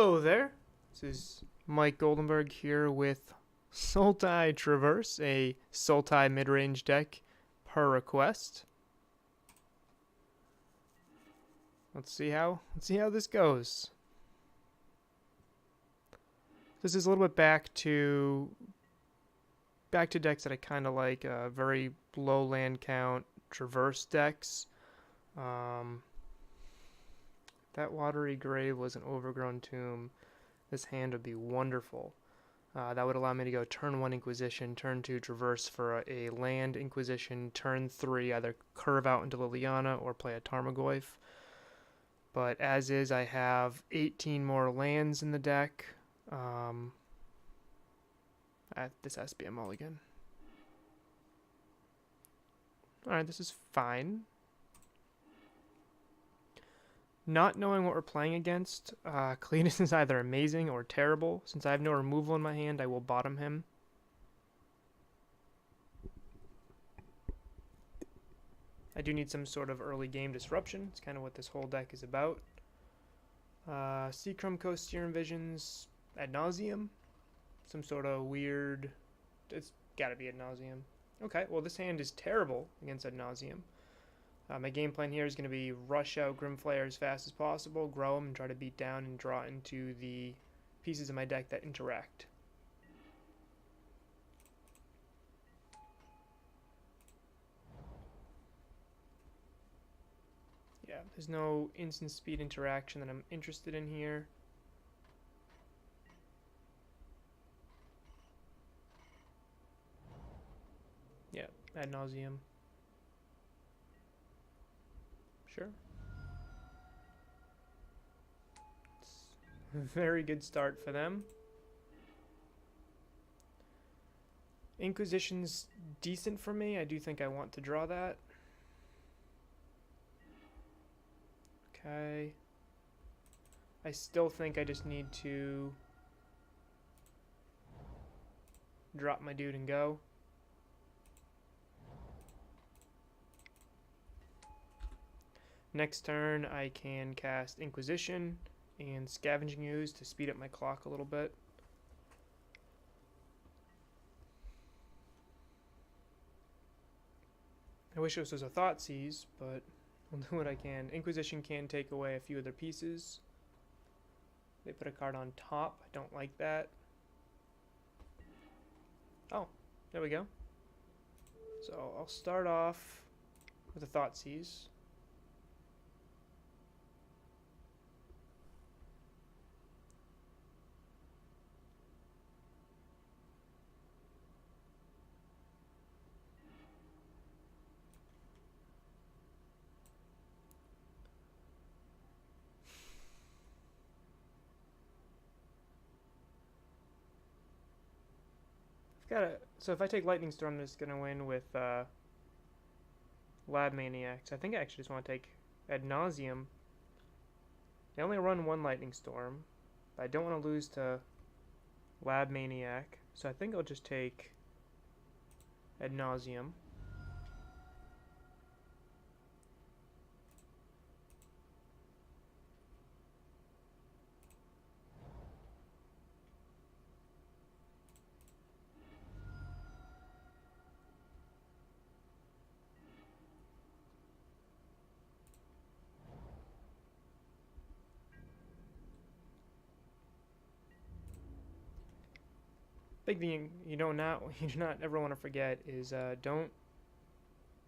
Hello there. This is Mike Goldenberg here with Sultai Traverse, a Sultai mid-range deck per request. Let's see how this goes. This is a little bit back to decks that I kind of like, very low land count traverse decks. That Watery Grave was an overgrown tomb. This hand would be wonderful. That would allow me to go turn 1 Inquisition, turn 2 Traverse for a land Inquisition, turn 3 either curve out into Liliana or play a Tarmogoyf. But as is, I have 18 more lands in the deck. This has to be a mulligan. Alright, this is fine. Not knowing what we're playing against, Cletus is either amazing or terrible. Since I have no removal in my hand, I will bottom him. I do need some sort of early game disruption. It's kind of what this whole deck is about. Seacrum Coast Serum Visions, Ad Nauseum. Some sort of weird... It's gotta be Ad Nauseum. Okay, well this hand is terrible against Ad Nauseum. My game plan here is going to be rush out Grimflayer as fast as possible, grow them, and try to beat down and draw into the pieces of my deck that interact. Yeah, there's no instant speed interaction that I'm interested in here. Yeah, Ad Nauseum. Sure. It's a very good start for them. Inquisition's decent for me. I do think I want to draw that. Okay. I still think I just need to drop my dude and go. Next turn, I can cast Inquisition and Scavenging Ooze to speed up my clock a little bit. I wish this was a Thoughtseize, but I'll do what I can. Inquisition can take away a few other pieces. They put a card on top. I don't like that. Oh, there we go. So I'll start off with a Thoughtseize. So if I take Lightning Storm, I'm just gonna win with Lab Maniacs. I think I actually just want to take Ad Nauseum. They only run 1 Lightning Storm, but I don't want to lose to Lab Maniac, so I think I'll just take Ad Nauseum. Big thing you do not ever want to forget is don't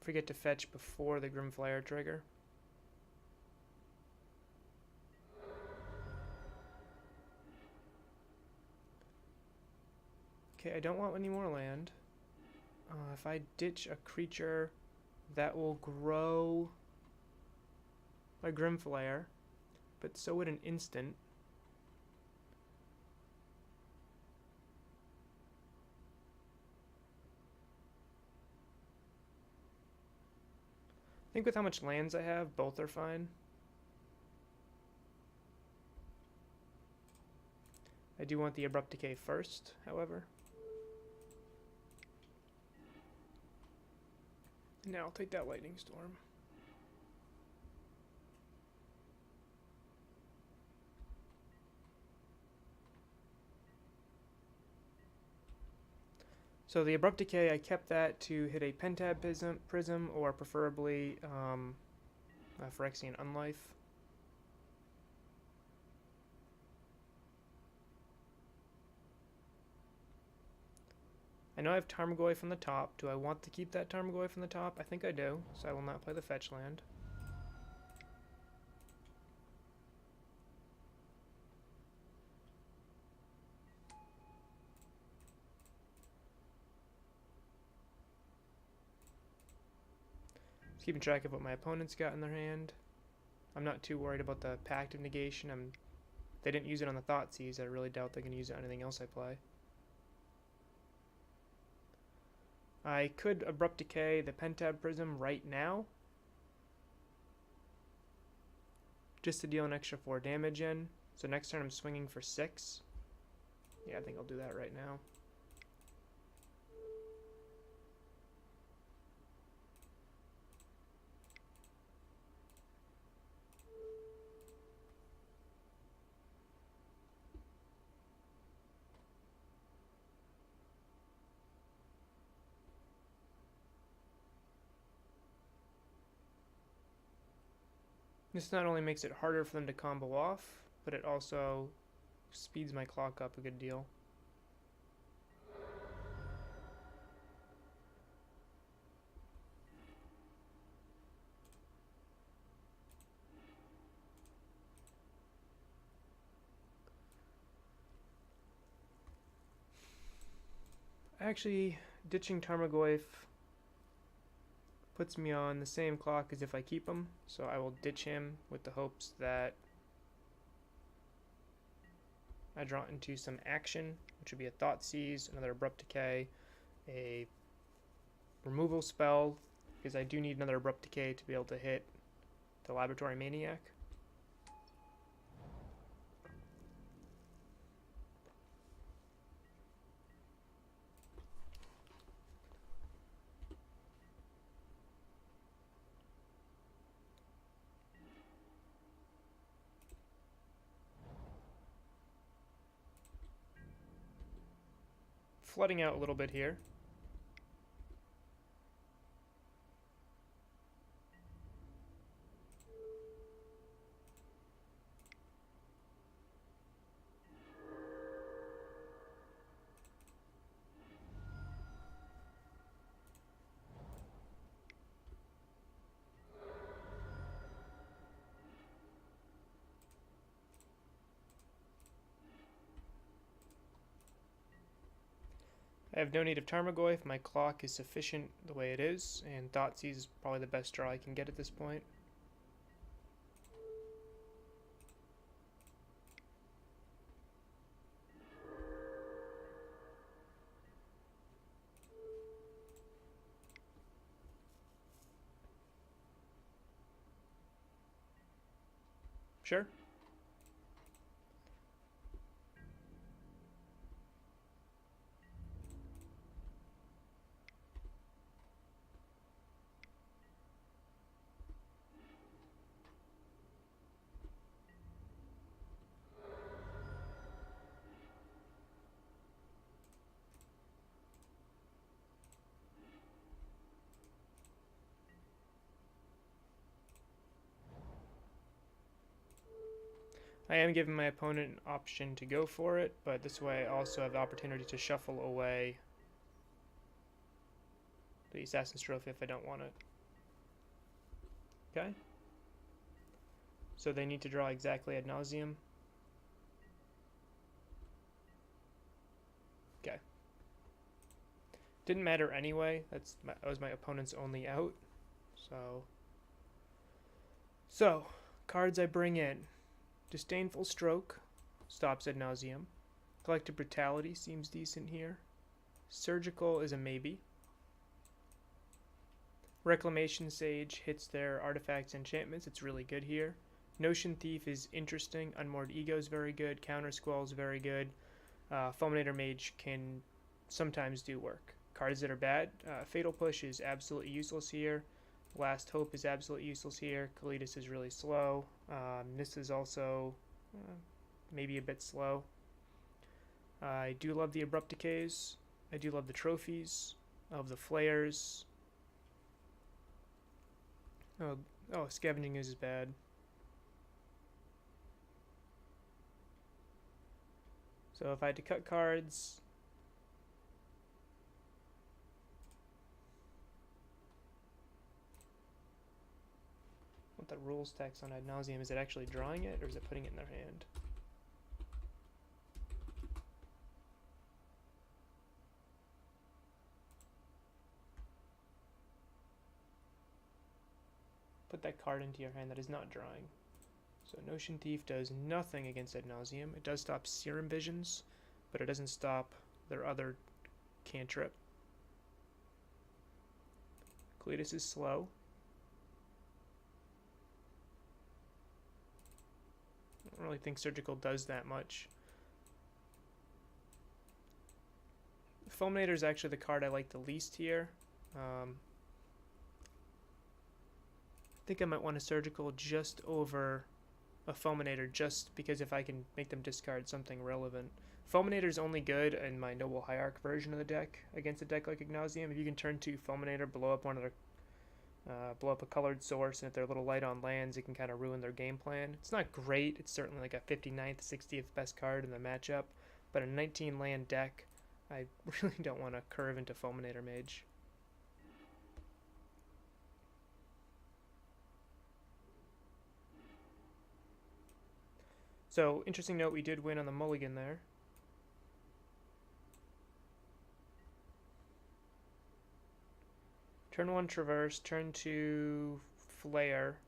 forget to fetch before the Grimflayer trigger. Okay, I don't want any more land. If I ditch a creature, that will grow my Grimflayer, but so would an instant. I think with how much lands I have, both are fine. I do want the Abrupt Decay first, however. Now I'll take that Lightning Storm. So the Abrupt Decay, I kept that to hit a Pentab prism or preferably Phyrexian Unlife. I know I have Tarmogoyf from the top. Do I want to keep that Tarmogoyf from the top? I think I do, so I will not play the fetch land. Just keeping track of what my opponent's got in their hand. I'm not too worried about the Pact of Negation. They didn't use it on the Thoughtseize. I really doubt they're going to use it on anything else I play. I could Abrupt Decay the Pentab Prism right now, just to deal an extra 4 damage in. So next turn I'm swinging for 6. Yeah, I think I'll do that right now. This not only makes it harder for them to combo off, but it also speeds my clock up a good deal. Actually, ditching Tarmogoyf puts me on the same clock as if I keep him, so I will ditch him with the hopes that I draw into some action, which would be a Thoughtseize, another Abrupt Decay, a removal spell, because I do need another Abrupt Decay to be able to hit the Laboratory Maniac. Flooding out a little bit here. I have no need of Tarmogoyf, my clock is sufficient the way it is, and Thoughtseize is probably the best draw I can get at this point. Sure. I am giving my opponent an option to go for it, but this way I also have the opportunity to shuffle away the Assassin's Trophy if I don't want it. Okay. So they need to draw exactly ad nauseum. Okay. Didn't matter anyway. That was my opponent's only out. So cards I bring in. Disdainful Stroke stops ad nauseum. Collective Brutality seems decent here. Surgical is a maybe. Reclamation Sage hits their artifacts and enchantments. It's really good here. Notion Thief is interesting. Unmoored Ego is very good. Counter Squall is very good. Fulminator Mage can sometimes do work. Cards that are bad. Fatal Push is absolutely useless here. Last Hope is absolutely useless here. Kalitas is really slow. This is also maybe a bit slow. I do love the Abrupt Decays. I do love the trophies of the flares. Oh, scavenging is bad. So if I had to cut cards, what the rules text on Ad Nauseum, is it actually drawing it or is it putting it in their hand? Put that card into your hand that is not drawing. So Notion Thief does nothing against Ad Nauseum. It does stop Serum Visions, but it doesn't stop their other cantrip. Cletus is slow. I don't really think Surgical does that much. Fulminator is actually the card I like the least here. I think I might want a Surgical just over a Fulminator, just because if I can make them discard something relevant. Fulminator is only good in my Noble Hierarch version of the deck against a deck like Ignasium. If you can turn 2 Fulminator, blow up one of their blow up a colored source, and if they're a little light on lands, it can kind of ruin their game plan. It's not great. It's certainly like a 59th, 60th best card in the matchup, but a 19 land deck, I really don't want to curve into Fulminator Mage. So, interesting note, we did win on the mulligan there. Turn 1 Traverse, turn 2 Flare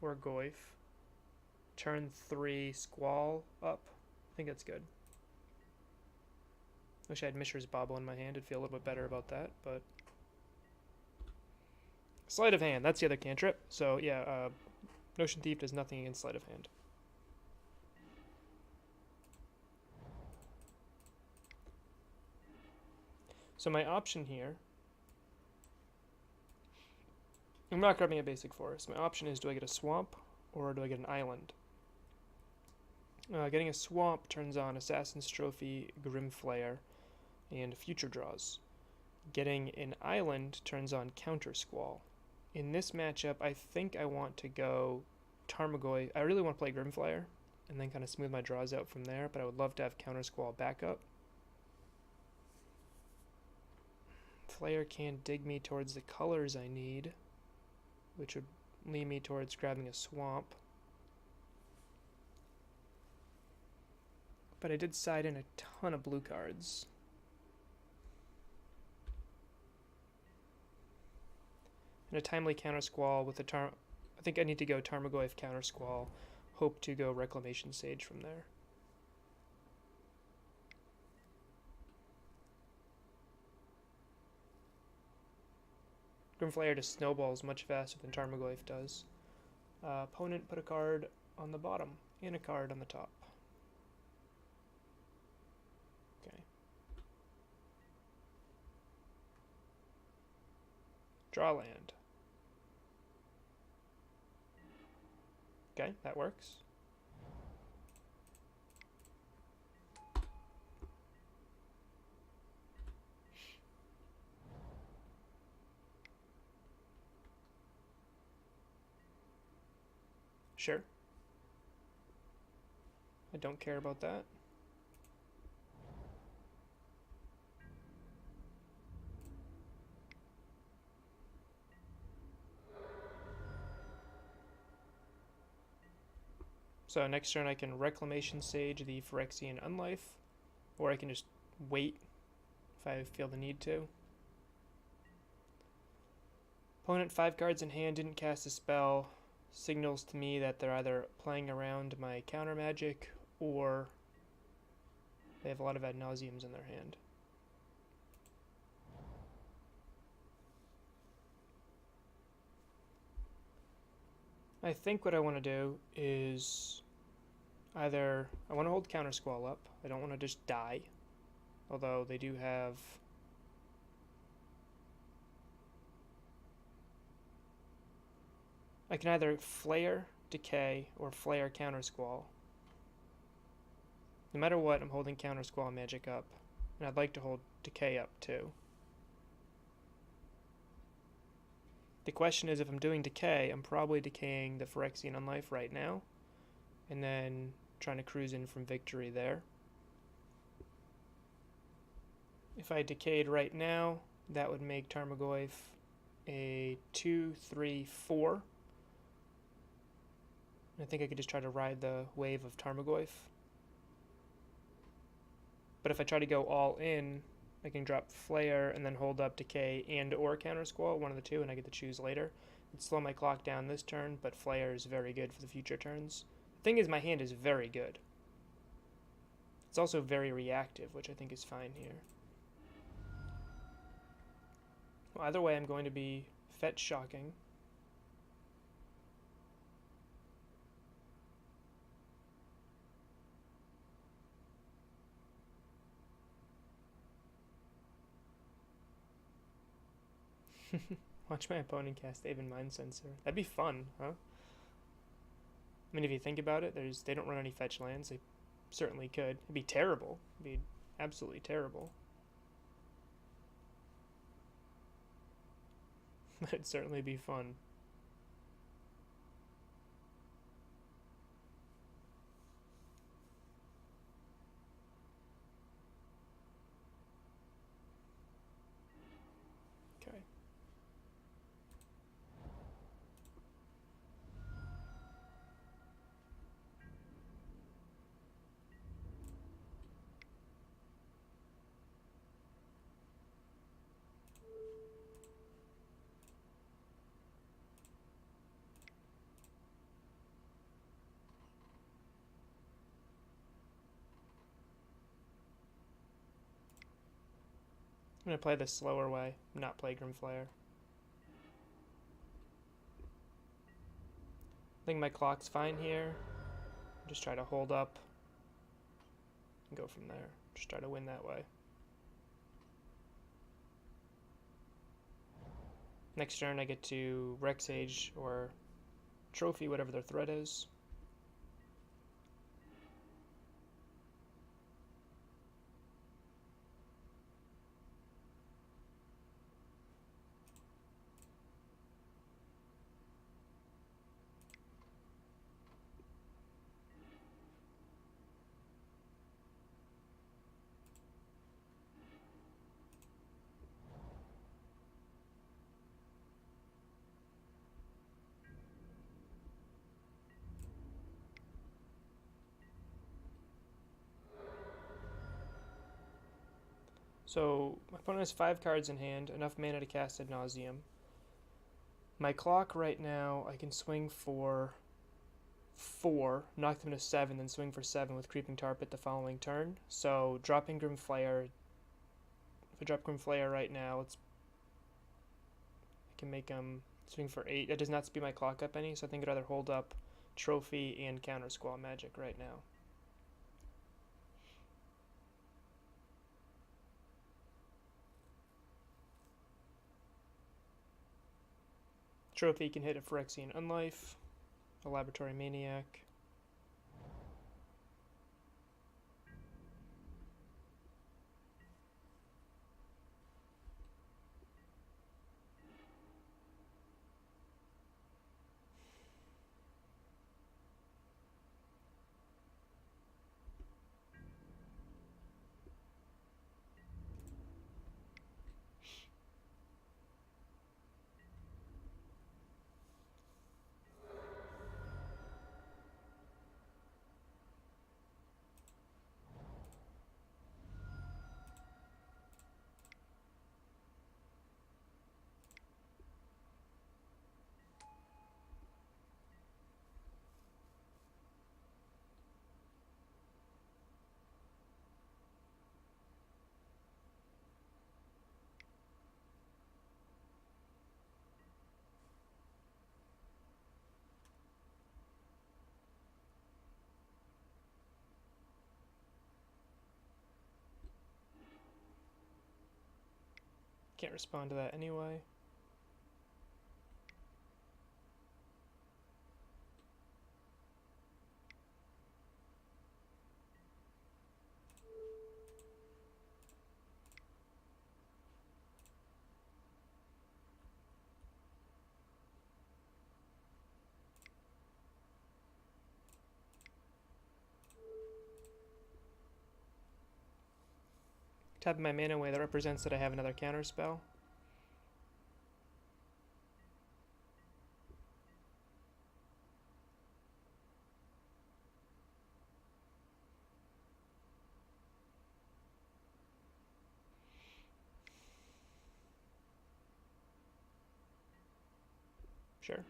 or Goyf. Turn 3 Squall up. I think that's good. Wish I had Mishra's Bauble in my hand. I'd feel a little bit better about that, but... Sleight of Hand, that's the other cantrip. So yeah, Notion Thief does nothing against Sleight of Hand. So my option here... I'm not grabbing a basic forest. My option is, do I get a swamp or do I get an island? Getting a swamp turns on Assassin's Trophy, Grimflayer, and Future Draws. Getting an island turns on Counter Squall. In this matchup, I think I want to go Tarmogoyf. I really want to play Grimflayer and then kind of smooth my draws out from there, but I would love to have Counter Squall backup. Flare can't dig me towards the colors I need, which would lead me towards grabbing a swamp. But I did side in a ton of blue cards. And a timely Counter Squall with a I think I need to go Tarmogoyf Counter Squall. Hope to go Reclamation Sage from there. Grimflayer just snowballs much faster than Tarmogoyf does. Opponent put a card on the bottom and a card on the top. Okay. Draw land. Okay, that works. Sure. I don't care about that. So next turn I can Reclamation Sage the Phyrexian Unlife, or I can just wait if I feel the need to. Opponent 5 cards in hand, didn't cast a spell. Signals to me that they're either playing around my counter magic or they have a lot of Ad Nauseums in their hand. I think what I want to do is either I want to hold Counter Squall up. I don't want to just die, although they do have I can either Flare, Decay, or Flare Counter Squall. No matter what, I'm holding Counter Squall magic up. And I'd like to hold decay up too. The question is, if I'm doing decay, I'm probably decaying the Phyrexian Unlife right now, and then trying to cruise in from victory there. If I decayed right now, that would make Tarmogoyf a 2, 3, 4. I think I could just try to ride the wave of Tarmogoyf. But if I try to go all in, I can drop Flare and then hold up Decay and or Counter Squall, one of the two, and I get to choose later. It'd slow my clock down this turn, but Flare is very good for the future turns. The thing is, my hand is very good. It's also very reactive, which I think is fine here. Well, either way, I'm going to be Fetch Shocking. Watch my opponent cast Aven Mind Sensor. That'd be fun, huh? I mean, if you think about it, they don't run any fetch lands. They certainly could. It'd be terrible. It'd be absolutely terrible. But it'd certainly be fun. Okay. I'm gonna play the slower way, not play Grim Flare. I think my clock's fine here. Just try to hold up and go from there. Just try to win that way. Next turn I get to Rexage or Trophy, whatever their threat is. So my opponent has 5 cards in hand, enough mana to cast Ad Nauseum. My clock right now, I can swing for 4, knock them to 7, then swing for 7 with Creeping Tarpit the following turn. So dropping Grim Flare, if I drop Grim Flare right now, I can make them swing for 8. That does not speed my clock up any, so I think I'd rather hold up Trophy and Counter Squall Magic right now. Trophy can hit a Phyrexian Unlife, a Laboratory Maniac. Can't respond to that anyway. tapping my mana away, that represents that I have another counter spell. Sure.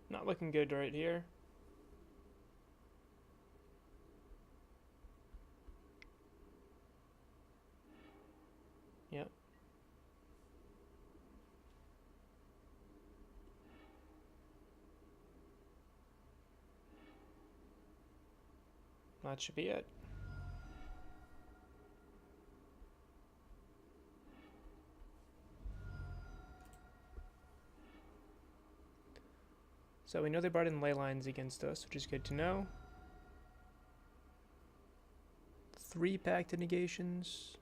Not looking good right here. Yep. That should be it. So we know they brought in ley lines against us, which is good to know. 3 Pacted Negations.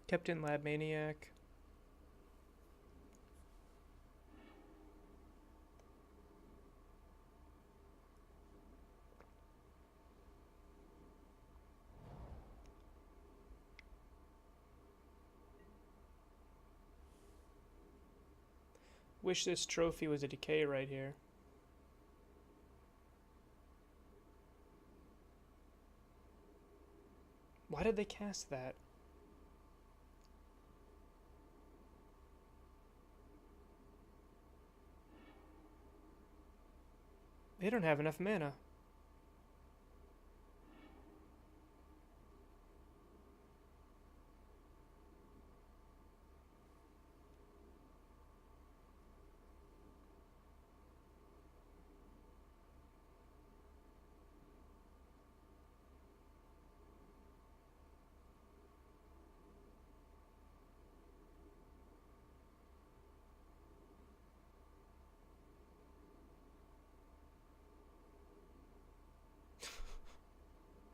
Kept in Lab Maniac. Wish this trophy was a decay right here. Why did they cast that? They don't have enough mana.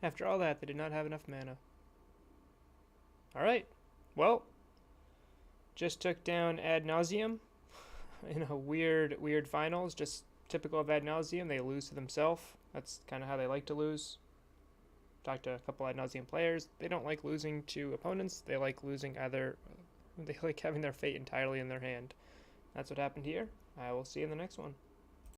After all that, they did not have enough mana. Alright, well, just took down Ad Nauseum in a weird finals, just typical of Ad Nauseum. They lose to themselves. That's kind of how they like to lose. Talked to a couple Ad Nauseum players. They don't like losing to opponents. They like losing they like having their fate entirely in their hand. That's what happened here. I will see you in the next one.